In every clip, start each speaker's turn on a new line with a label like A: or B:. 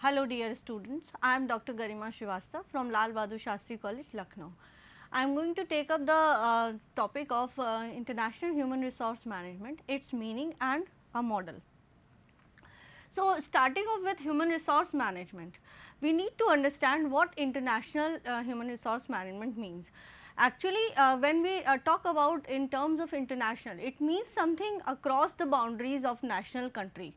A: Hello dear students, I am Dr. Garima Srivastava from Lal Bahadur Shastri College, Lucknow. I am going to take up the topic of international human resource management, its meaning and a model. So, starting off with human resource management, we need to understand what international human resource management means. Actually, when we talk about in terms of international, it means something across the boundaries of national country.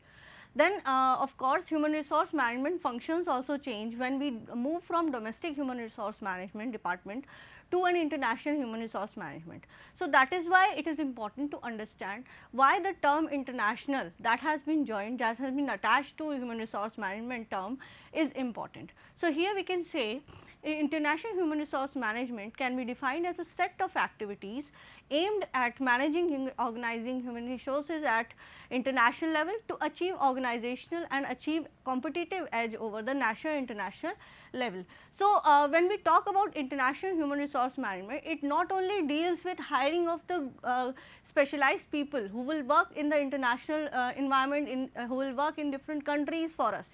A: Then of course, human resource management functions also change when we move from domestic human resource management department to an international human resource management. So, that is why it is important to understand why the term international that has been joined, that has been attached to human resource management term is important. So, here we can say international human resource management can be defined as a set of activities aimed at managing organizing human resources at international level to achieve organizational and achieve competitive edge over the national international level. So, when we talk about international human resource management, it not only deals with hiring of the specialized people who will work in the international environment, who will work in different countries for us,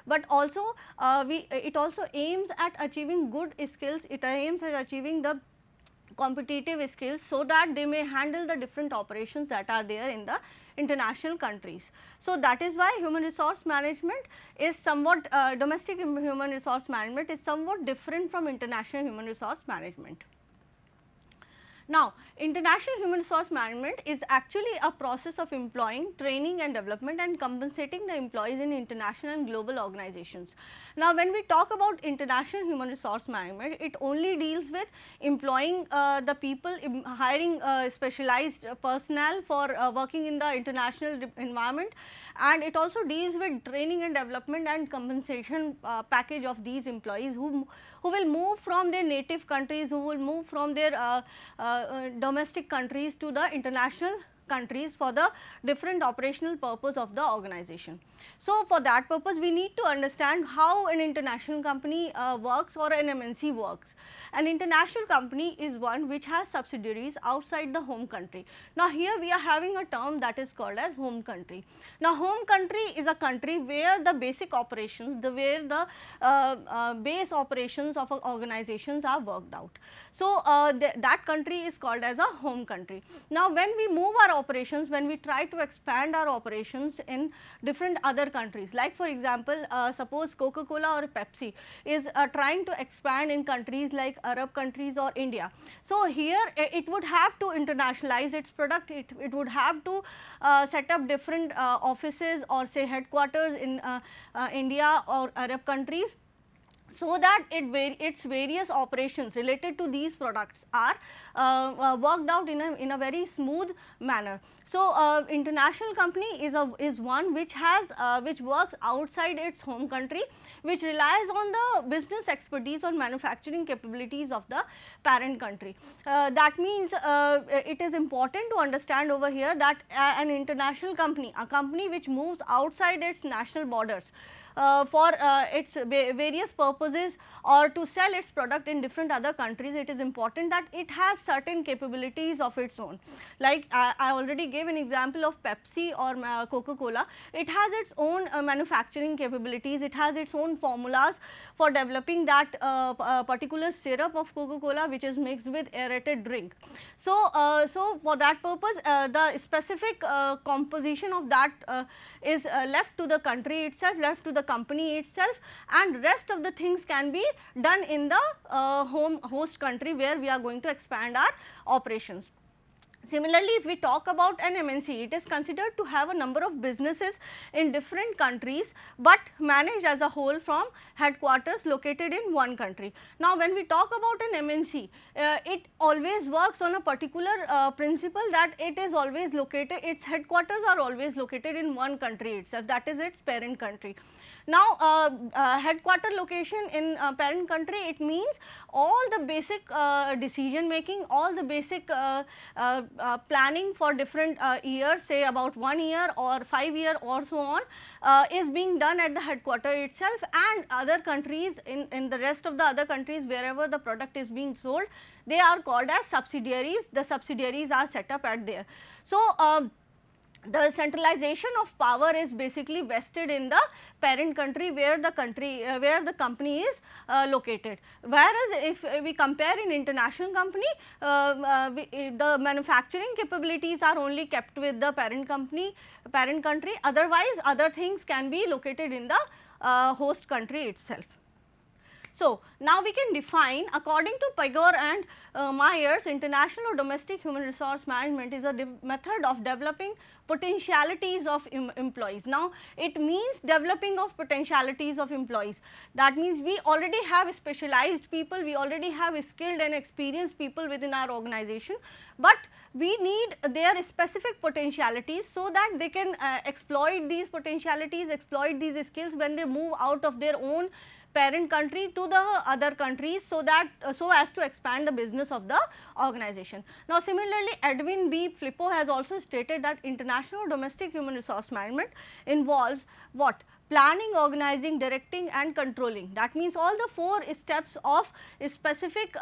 A: but also it also aims at achieving good skills, it aims at achieving the competitive skills so that they may handle the different operations that are there in the international countries. So, that is why human resource management is somewhat domestic human resource management is somewhat different from international human resource management. Now, international human resource management is actually a process of employing, training and development and compensating the employees in international and global organizations. Now, when we talk about international human resource management, it only deals with employing the people, hiring specialized personnel for working in the international environment, and it also deals with training and development and compensation package of these employees who will move from their native countries, who will move from their domestic countries to the international countries for the different operational purpose of the organization. So, for that purpose we need to understand how an international company works or an MNC works. An international company is one which has subsidiaries outside the home country. Now, here we are having a term that is called as home country. Now, home country is a country where the basic operations, where the base operations of organizations are worked out. So, that country is called as a home country. Now, when we move our operations, when we try to expand our operations in different other countries, like for example, suppose Coca-Cola or Pepsi is trying to expand in countries like Arab countries or India. So, here it would have to internationalize its product, it would have to set up different offices or say headquarters in India or Arab countries, so that its various operations related to these products are worked out in a very smooth manner. So, international company is one which has which works outside its home country, which relies on the business expertise or manufacturing capabilities of the parent country. That means it is important to understand over here that an international company, a company which moves outside its national borders for its various purposes or to sell its product in different other countries, it is important that it has certain capabilities of its own. Like I already gave an example of Pepsi or Coca-Cola, it has its own manufacturing capabilities, it has its own formulas for developing that particular syrup of Coca-Cola which is mixed with aerated drink. So, so for that purpose the specific composition of that is left to the country itself, left to the company itself, and rest of the things can be done in the home host country where we are going to expand our operations. Similarly, if we talk about an MNC, it is considered to have a number of businesses in different countries, but managed as a whole from headquarters located in one country. Now, when we talk about an MNC, it always works on a particular principle that it is always located, its headquarters are always located in one country itself, that is its parent country. Now, headquarter location in parent country, it means all the basic decision making, all the basic planning for different years, say about 1 year or 5 year or so on, is being done at the headquarter itself, and other countries in the rest of the other countries wherever the product is being sold, they are called as subsidiaries. The subsidiaries are set up at there. So, the centralization of power is basically vested in the parent country where the company is located. Whereas if we compare in international company, the manufacturing capabilities are only kept with the parent country, otherwise other things can be located in the host country itself. So, now we can define, according to Pagor and Myers, international or domestic human resource management is a method of developing potentialities of employees. Now, it means developing of potentialities of employees. That means we already have specialized people, we already have skilled and experienced people within our organization, but we need their specific potentialities so that they can exploit these potentialities, exploit these skills when they move out of their own parent country to the other countries, so that so as to expand the business of the organization. Now, similarly, Edwin B. Flippo has also stated that international domestic human resource management involves what? Planning, organizing, directing and controlling. That means all the 4 steps of specific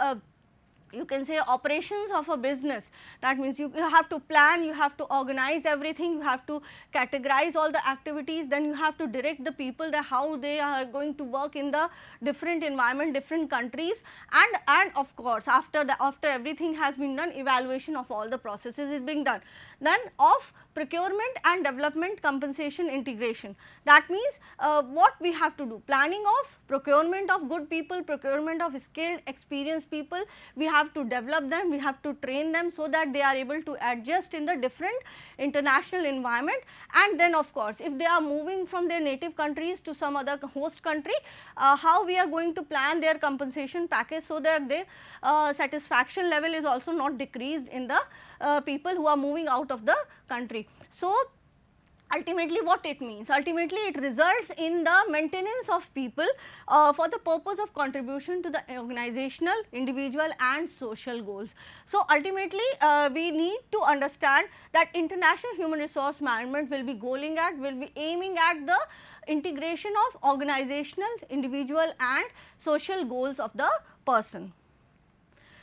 A: you can say operations of a business. That means you have to plan, you have to organize everything, you have to categorize all the activities, then you have to direct the people that how they are going to work in the different environment, different countries, and of course, after everything has been done, evaluation of all the processes is being done. Then of procurement and development, compensation, integration. That means what we have to do? Planning of procurement of good people, procurement of skilled, experienced people, we have to develop them, we have to train them so that they are able to adjust in the different international environment. And then of course, if they are moving from their native countries to some other host country, how we are going to plan their compensation package so that their satisfaction level is also not decreased in the people who are moving out of the country. So, ultimately what it means? Ultimately it results in the maintenance of people for the purpose of contribution to the organizational, individual and social goals. So, ultimately we need to understand that international human resource management will be aiming at the integration of organizational, individual and social goals of the person.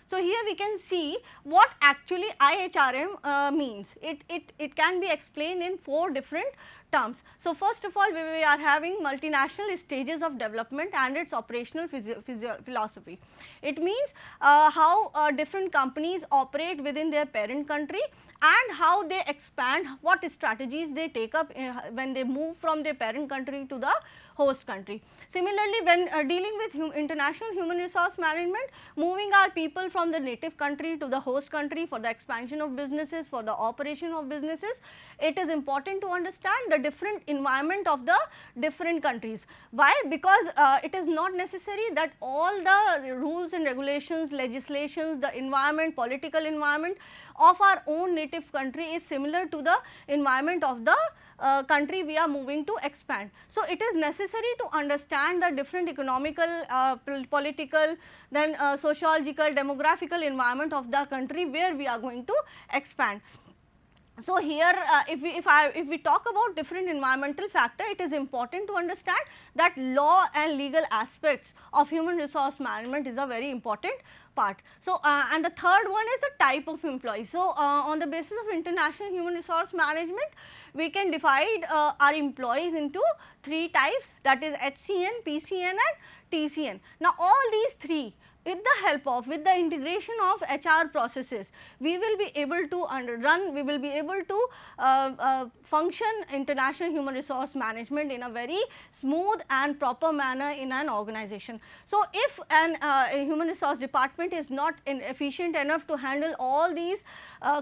A: So, here we can see what actually IHRM means. It can be explained in 4 different terms. So, first of all, we are having multinational stages of development and its operational philosophy. It means how different companies operate within their parent country and how they expand, what strategies they take up when they move from their parent country to the host country. Similarly, when dealing with international human resource management, moving our people from the native country to the host country for the expansion of businesses, for the operation of businesses, it is important to understand the different environment of the different countries. Why? Because it is not necessary that all the rules and regulations, legislations, the environment, political environment of our own native country is similar to the environment of the country we are moving to expand. So, it is necessary to understand the different economical, political, then sociological, demographical environment of the country where we are going to expand. So, here if we talk about different environmental factor, it is important to understand that law and legal aspects of human resource management is a very important part. So, and the third one is the type of employee. So, on the basis of international human resource management, we can divide our employees into 3 types, that is HCN, PCN and TCN. Now, all these 3 with the integration of HR processes, we will be able to we will be able to function international human resource management in a very smooth and proper manner in an organization. So, if a human resource department is not efficient enough to handle all these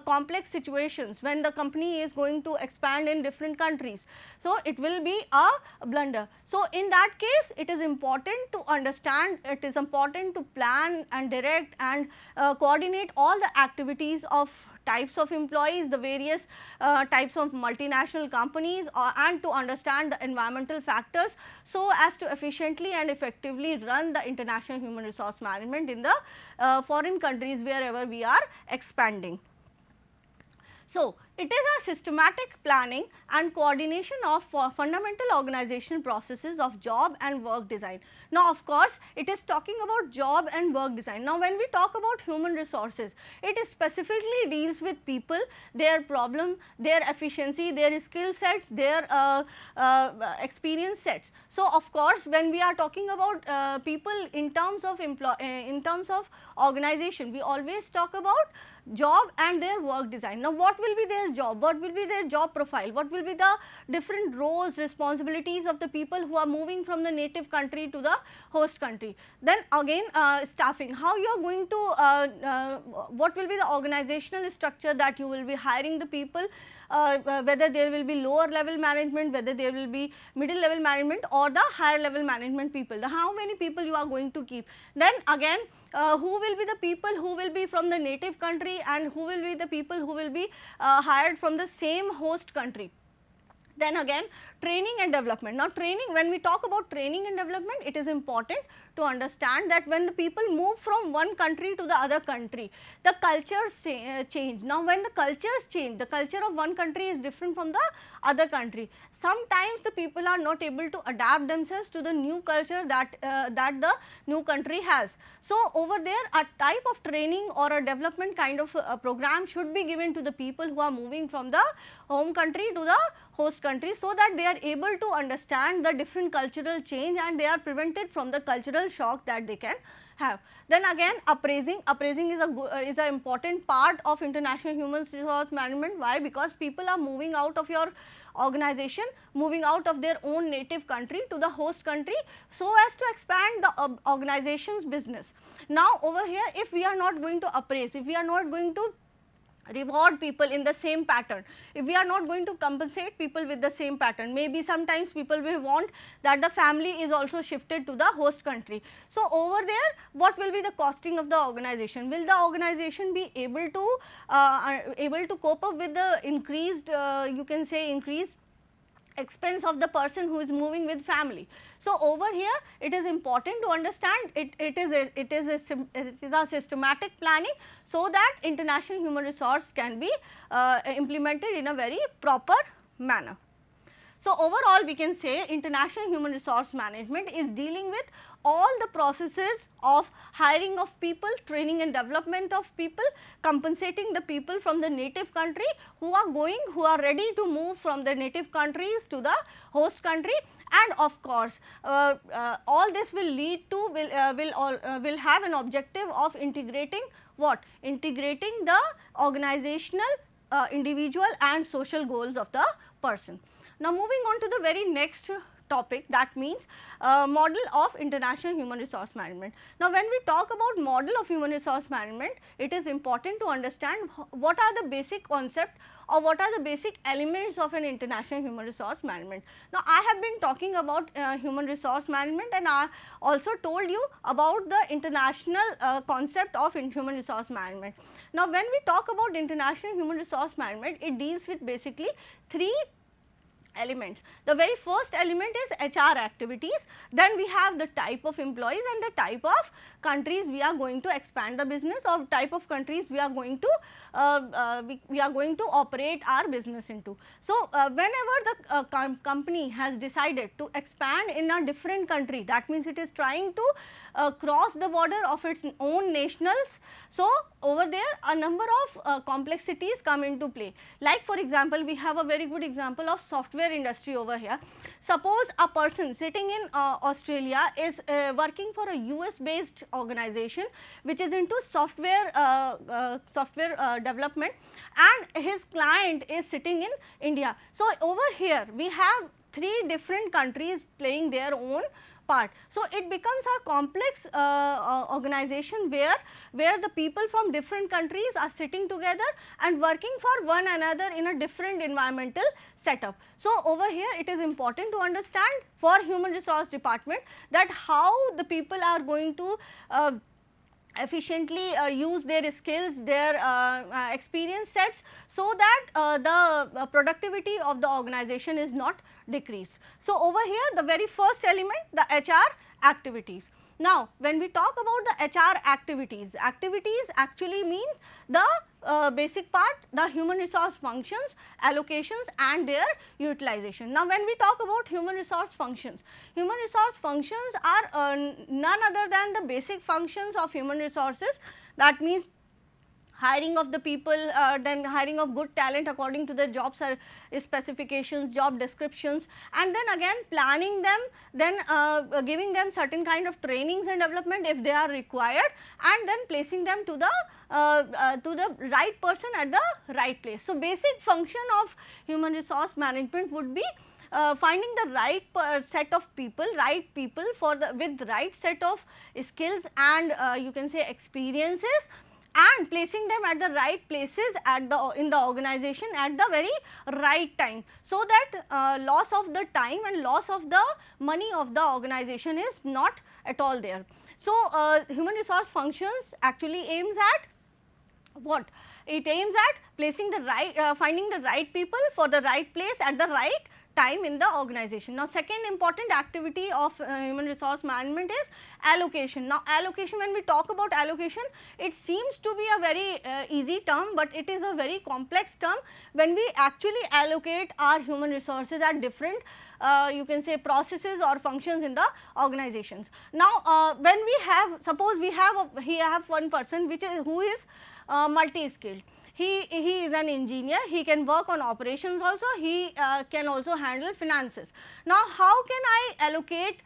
A: complex situations when the company is going to expand in different countries, so it will be a blunder. So, in that case, it is important to understand, it is important to plan and direct and coordinate all the activities of types of employees, the various types of multinational companies and to understand the environmental factors, so as to efficiently and effectively run the international human resource management in the foreign countries wherever we are expanding. So, It is a systematic planning and coordination of fundamental organizational processes of job and work design. Now, of course, it is talking about job and work design. Now, when we talk about human resources, it is specifically deals with people, their problem, their efficiency, their skill sets, their experience sets. So, of course, when we are talking about people in terms of organization, we always talk about job and their work design. Now, what will be their job? What will be their job profile? What will be the different roles, responsibilities of the people who are moving from the native country to the host country? Then again, staffing, how you are going to, what will be the organizational structure that you will be hiring the people, whether there will be lower level management, whether there will be middle level management or the higher level management people, how many people you are going to keep. Then again, who will be the people who will be from the native country and who will be the people who will be hired from the same host country. Then again, training and development. Now, training, when we talk about training and development, it is important to understand that when the people move from one country to the other country, the cultures change. Now, when the cultures change, the culture of one country is different from the other country. Sometimes the people are not able to adapt themselves to the new culture that the new country has. So, over there a type of training or a development kind of program should be given to the people who are moving from the home country to the host country, so that they are able to understand the different cultural change and they are prevented from the cultural shock that they can have. Then again, appraising is an important part of international human resource management. Why? Because people are moving out of your organization, moving out of their own native country to the host country, so as to expand the organization's business. Now, over here, if we are not going to appraise, if we are not going to reward people in the same pattern, if we are not going to compensate people with the same pattern, maybe sometimes people will want that the family is also shifted to the host country. So, over there what will be the costing of the organization? Will the organization be able to cope up with the increased you can say increased expense of the person who is moving with family? So, over here it is important to understand it is a systematic planning, so that international human resource can be implemented in a very proper manner. So, overall we can say international human resource management is dealing with all the processes of hiring of people, training and development of people, compensating the people from the native country who are ready to move from the native countries to the host country, and of course, all this will lead to will have an objective of integrating what? Integrating the organizational, individual and social goals of the person. Now, moving on to the very next topic, that means model of international human resource management. Now, when we talk about model of human resource management, it is important to understand what are the basic concept or what are the basic elements of an international human resource management. Now, I have been talking about human resource management, and I also told you about the international concept of human resource management. Now, when we talk about international human resource management, it deals with basically three elements. The very first element is HR activities, then we have the type of employees and the type of countries we are going to expand the business, or type of countries we are going to operate our business into. So, whenever the company has decided to expand in a different country, that means it is trying to cross the border of its own nationals. So, over there a number of complexities come into play. Like for example, we have a very good example of software industry over here. Suppose a person sitting in Australia is working for a US based organization which is into software development, and his client is sitting in India. So, over here we have three different countries playing their own part. So, it becomes a complex organization where the people from different countries are sitting together and working for one another in a different environmental setup. So, over here it is important to understand for human resource department that how the people are going to efficiently use their skills, their experience sets, so that the productivity of the organization is not decreased. So, over here the very first element, the HR activities. Now, when we talk about the HR activities, activities actually means the basic part, the human resource functions, allocations and their utilization. Now, when we talk about human resource functions are none other than the basic functions of human resources. That means hiring of the people, then hiring of good talent according to the job specifications, job descriptions, and then again planning them, then giving them certain kind of trainings and development if they are required, and then placing them to the right person at the right place. So, basic function of human resource management would be finding the right set of people, for the with right set of skills and you can say experiences, and placing them at the right places in the organization at the very right time, so that loss of the time and loss of the money of the organization is not at all there. So, human resource functions actually aims at what? It aims at placing the right, finding the right people for the right place at the right time in the organization. Now, second important activity of human resource management is allocation. Now, allocation, when we talk about allocation, it seems to be a very easy term, but it is a very complex term when we actually allocate our human resources at different you can say processes or functions in the organizations. Now, when we have, suppose we have one person who is multi-skilled. He is an engineer, he can work on operations also, he can also handle finances. Now, how can I allocate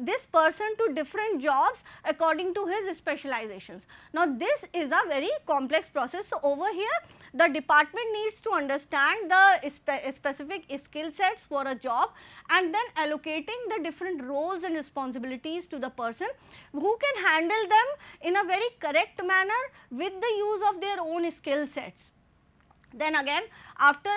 A: this person to different jobs according to his specializations? Now, this is a very complex process. So, over here the department needs to understand the specific skill sets for a job, and then allocating the different roles and responsibilities to the person who can handle them in a very correct manner with the use of their own skill sets. Then again, after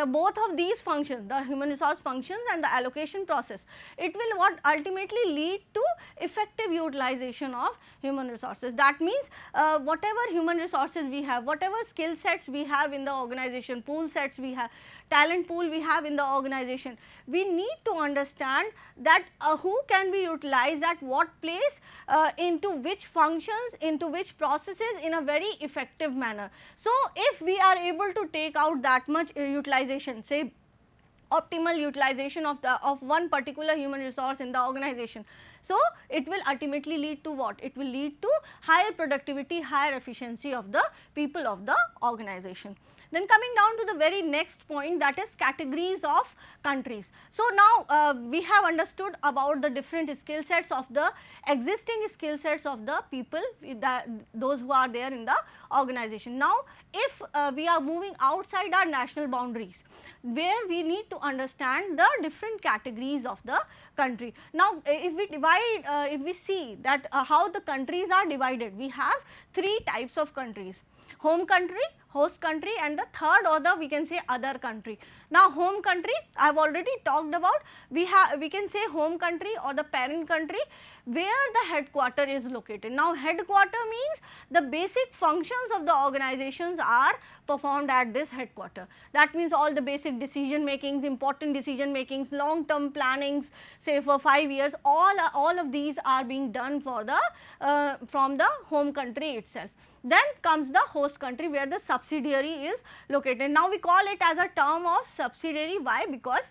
A: both of these functions, the human resource functions and the allocation process, it will what ultimately lead to effective utilization of human resources. That means whatever human resources we have, whatever skill sets we have in the organization, pool sets we have, talent pool we have in the organization, we need to understand that who can be utilized at what place, into which functions, into which processes in a very effective manner. So, if we are able to take out that much utilization, say optimal utilization of one particular human resource in the organization, so it will ultimately lead to what? It will lead to higher productivity, higher efficiency of the people of the organization. Then coming down to the very next point, that is categories of countries. So, now we have understood about the different skill sets of the existing skill sets of the people, those who are there in the organization. Now, if we are moving outside our national boundaries, where we need to understand the different categories of the country. Now, if we divide, if we see that how the countries are divided, we have three types of countries: home country, host country, and the third, or the we can say other country. Now, home country I have already talked about. We can say home country or the parent country where the headquarter is located. Now, headquarter means the basic functions of the organizations are performed at this headquarter. That means all the basic decision makings, important decision makings, long term plannings, say for 5 years, all of these are being done for the from the home country itself. Then comes the host country where the subsidiary is located. Now, we call it as a term of subsidiary. Why? Because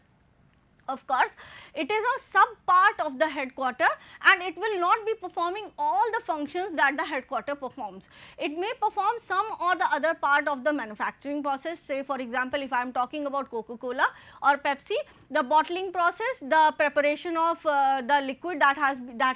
A: of course, it is a sub part of the headquarter, and it will not be performing all the functions that the headquarter performs. It may perform some or the other part of the manufacturing process. Say for example, if I am talking about Coca-Cola or Pepsi, the bottling process, the preparation of the liquid that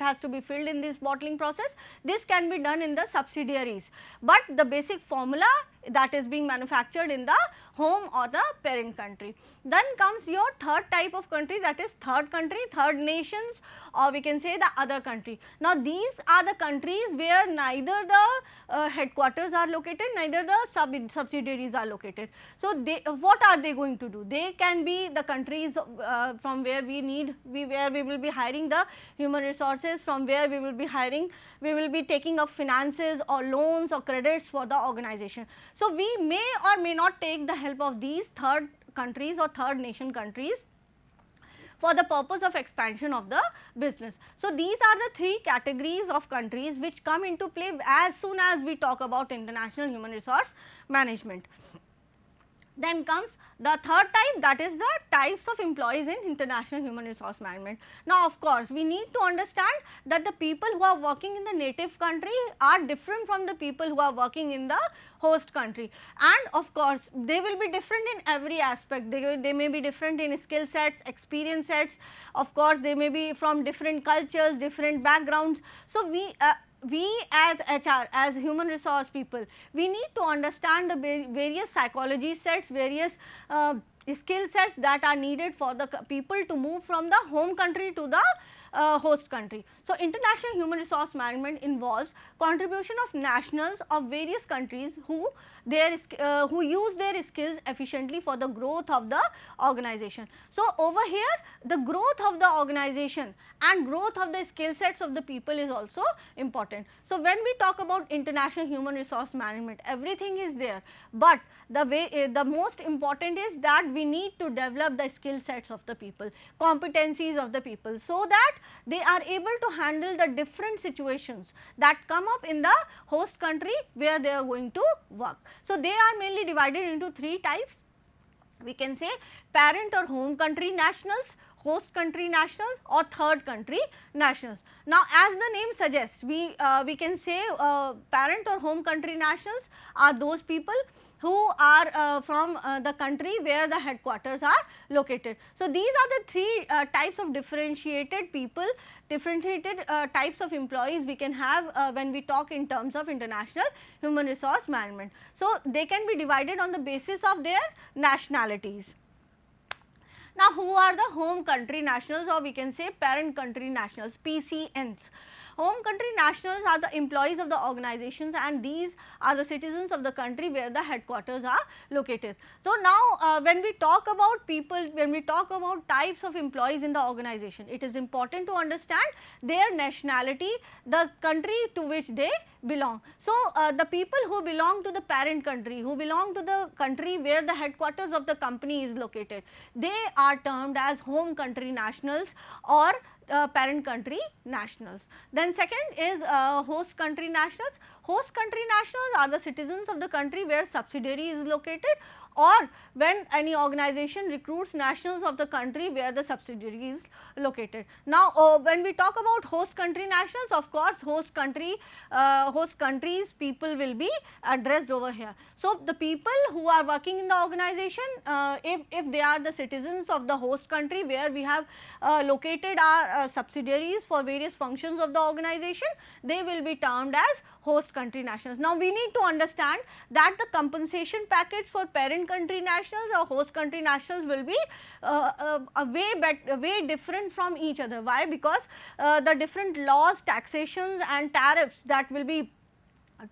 A: has to be filled in this bottling process, this can be done in the subsidiaries, but the basic formula that is being manufactured in the home or the parent country. Then comes your third type of country, that is third country, third nations, or we can say the other country. Now, these are the countries where neither the headquarters are located, neither the subsidiaries are located. So, what are they going to do? They can be the countries from where we will be hiring the human resources, from where we will be taking up finances or loans or credits for the organization. So, we may or may not take the help of these third countries or third nation countries for the purpose of expansion of the business. So, these are the three categories of countries which come into play as soon as we talk about international human resource management. Then comes the third type, that is the types of employees in international human resource management. Now, of course, we need to understand that the people who are working in the native country are different from the people who are working in the host country, and of course, they will be different in every aspect. They may be different in skill sets, experience sets, of course, they may be from different cultures, different backgrounds. So, we as HR, as human resource people, we need to understand the various psychology sets, various skill sets that are needed for the people to move from the home country to the host country. So, international human resource management involves contribution of nationals of various countries who use their skills efficiently for the growth of the organization. So, over here the growth of the organization and growth of the skill sets of the people is also important. So, when we talk about international human resource management, everything is there, but the most important is that we need to develop the skill sets of the people, competencies of the people, so that they are able to handle the different situations that come up in the host country where they are going to work. So, they are mainly divided into three types. We can say parent or home country nationals, host country nationals, or third country nationals. Now, as the name suggests, we can say parent or home country nationals are those people who are from the country where the headquarters are located. So, these are the three types of differentiated people, differentiated types of employees we can have when we talk in terms of international human resource management. So, they can be divided on the basis of their nationalities. Now, who are the home country nationals, or we can say parent country nationals, PCNs? Home country nationals are the employees of the organizations, and these are the citizens of the country where the headquarters are located. So, now when we talk about people, when we talk about types of employees in the organization, it is important to understand their nationality, the country to which they belong. So, the people who belong to the parent country, who belong to the country where the headquarters of the company is located, they are termed as home country nationals or parent country nationals. Then second is host country nationals. Host country nationals are the citizens of the country where subsidiary is located, or when any organization recruits nationals of the country where the subsidiary is located. Now, when we talk about host country nationals, of course, host countries people will be addressed over here. So, the people who are working in the organization, if they are the citizens of the host country where we have located our subsidiaries for various functions of the organization, they will be termed as host country nationals. Now, we need to understand that the compensation package for parent country nationals or host country nationals will be way different from each other. Why? Because the different laws, taxations and tariffs that will be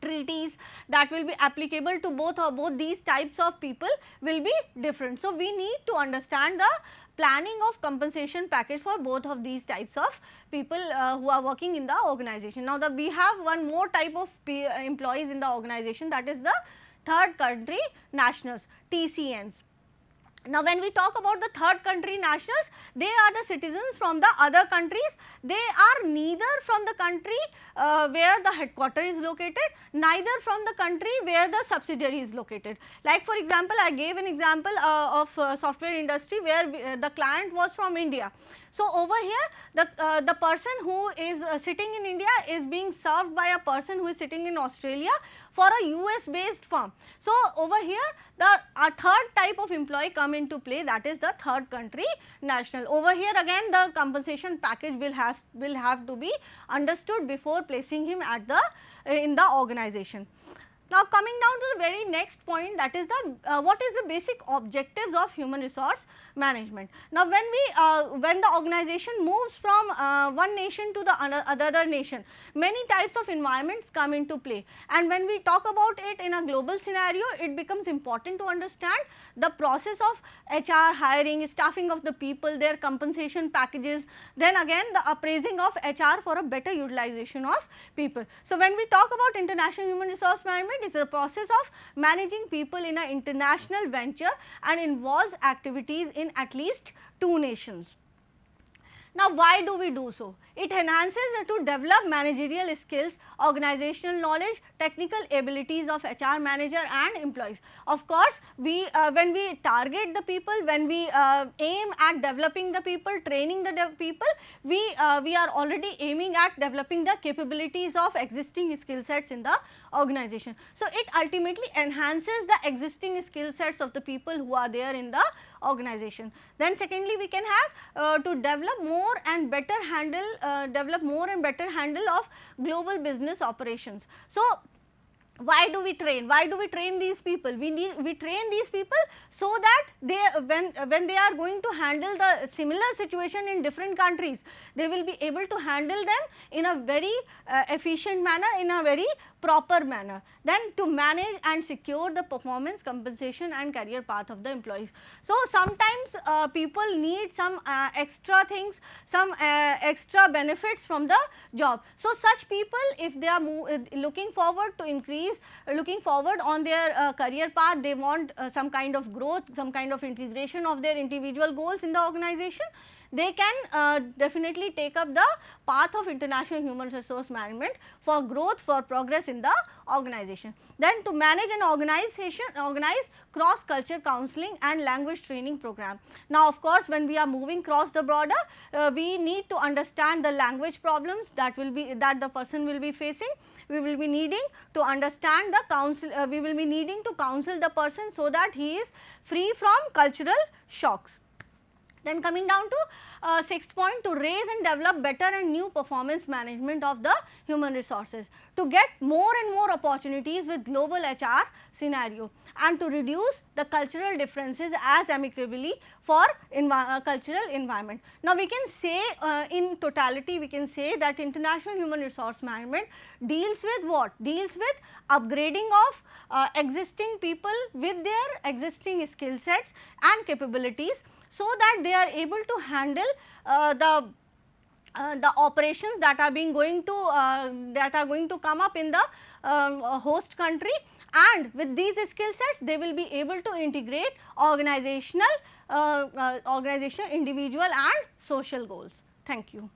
A: treaties that will be applicable to both these types of people will be different. So, we need to understand the planning of compensation package for both of these types of people who are working in the organization. Now, we have one more type of employees in the organization, that is the third country nationals, TCNs. Now, when we talk about the third country nationals, they are the citizens from the other countries. They are neither from the country where the headquarters is located, neither from the country where the subsidiary is located. Like for example, I gave an example of software industry where the client was from India. So, over here the person who is sitting in India is being served by a person who is sitting in Australia for a US based firm. So, over here a third type of employee come into play, that is the third country national. Over here again the compensation package will have to be understood before placing him at in the organization. Now, coming down to the very next point, that is what is the basic objectives of human resource management. Now, when the organization moves from one nation to the other nation, many types of environments come into play, and when we talk about it in a global scenario, it becomes important to understand the process of HR hiring, staffing of the people, their compensation packages, then again the appraising of HR for a better utilization of people. So, when we talk about international human resource management, it is a process of managing people in an international venture and involves activities in at least 2 nations. Now, why do we do so? It enhances to develop managerial skills, organizational knowledge, technical abilities of HR manager and employees. Of course, we when we target the people, when we aim at developing the people, training the people, we are already aiming at developing the capabilities of existing skill sets in the organization. So, it ultimately enhances the existing skill sets of the people who are there in the organization. Then secondly, we can have to develop more and better handle of global business operations. So, why do we train? Why do we train these people? We train these people so that they when they are going to handle the similar situation in different countries, they will be able to handle them in a very efficient manner, in a very proper manner. Then to manage and secure the performance, compensation and career path of the employees. So, sometimes people need some extra things, some extra benefits from the job. So, such people, if they are looking forward to increase, looking forward on their career path, they want some kind of growth, some kind of integration of their individual goals in the organization, they can definitely take up the path of international human resource management for growth, for progress in the organization. Then to manage an organize cross culture counseling and language training program. Now, of course, when we are moving cross the border, we need to understand the language problems that the person will be facing. We will be needing to understand the we will be needing to counsel the person so that he is free from cultural shocks. Then coming down to sixth point, to raise and develop better and new performance management of the human resources, to get more and more opportunities with global HR scenario, and to reduce the cultural differences as amicably for cultural environment. Now, we can say in totality, we can say that international human resource management deals with what? Deals with upgrading of existing people with their existing skill sets and capabilities, so that they are able to handle the operations that are going to come up in the host country, and with these skill sets they will be able to integrate organizational, individual and social goals. Thank you.